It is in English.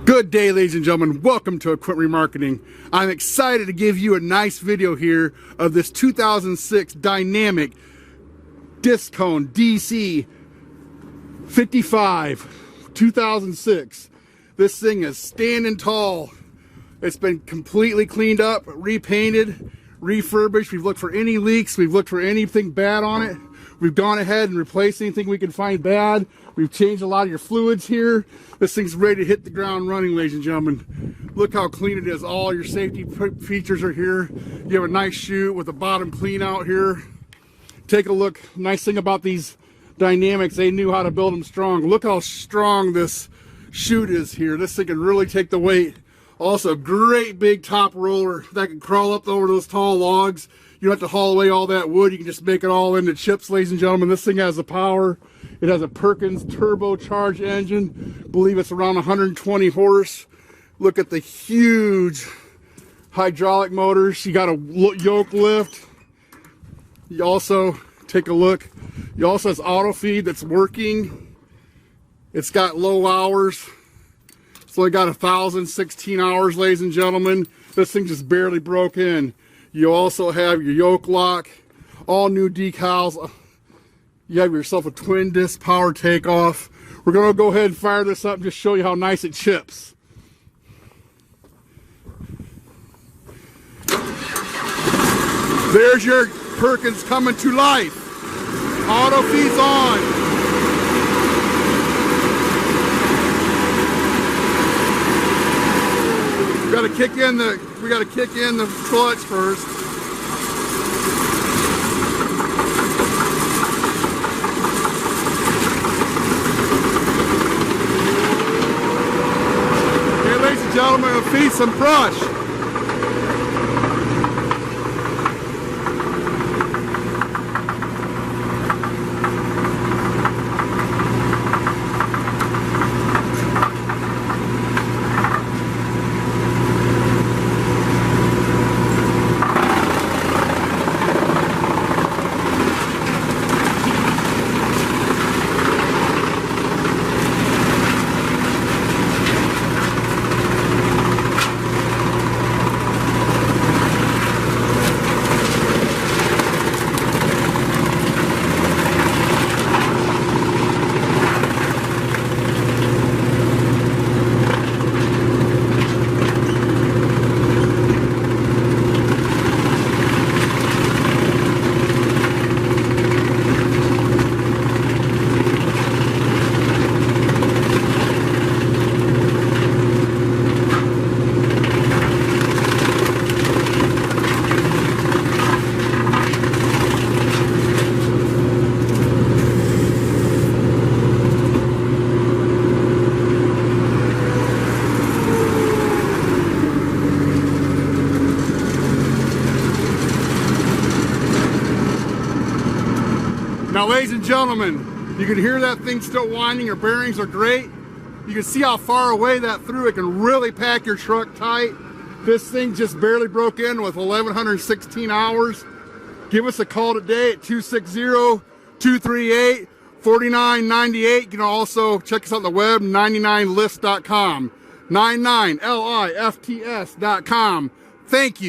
Good day, ladies and gentlemen. Welcome to Equipment Remarketing. I'm excited to give you a nice video here of this 2006 Dynamic Discone DC55 2006. This thing is standing tall. It's been completely cleaned up, repainted, refurbished. We've looked for any leaks. We've looked for anything bad on it. We've gone ahead and replaced anything we can find bad. We've changed a lot of your fluids here. This thing's ready to hit the ground running, ladies and gentlemen. Look how clean it is. All your safety features are here. You have a nice chute with the bottom clean out here. Take a look. Nice thing about these Dynamics, they knew how to build them strong. Look how strong this chute is here. This thing can really take the weight. Also, great big top roller that can crawl up over those tall logs. You don't have to haul away all that wood. You can just make it all into chips, ladies and gentlemen. This thing has the power. It has a Perkins turbocharged engine. I believe it's around 120 horse. Look at the huge hydraulic motors. You got a yoke lift. You also, take a look. You also has Autofeed that's working. It's got low hours. It's only got 1,016 hours, ladies and gentlemen. This thing just barely broke in. You also have your yoke lock, all new decals. You have yourself a twin disc power takeoff. We're going to go ahead and fire this up and just show you how nice it chips. There's your Perkins coming to life. Autofeed's on. We got to kick in the clutch first. Okay, ladies and gentlemen, we'll feed some brush. Now, ladies and gentlemen, you can hear that thing still whining. Your bearings are great. You can see how far away that threw. It can really pack your truck tight. This thing just barely broke in with 1,116 hours. Give us a call today at 260-238-4998. You can also check us out on the web, 99lifts.com. 99lifts.com. Thank you.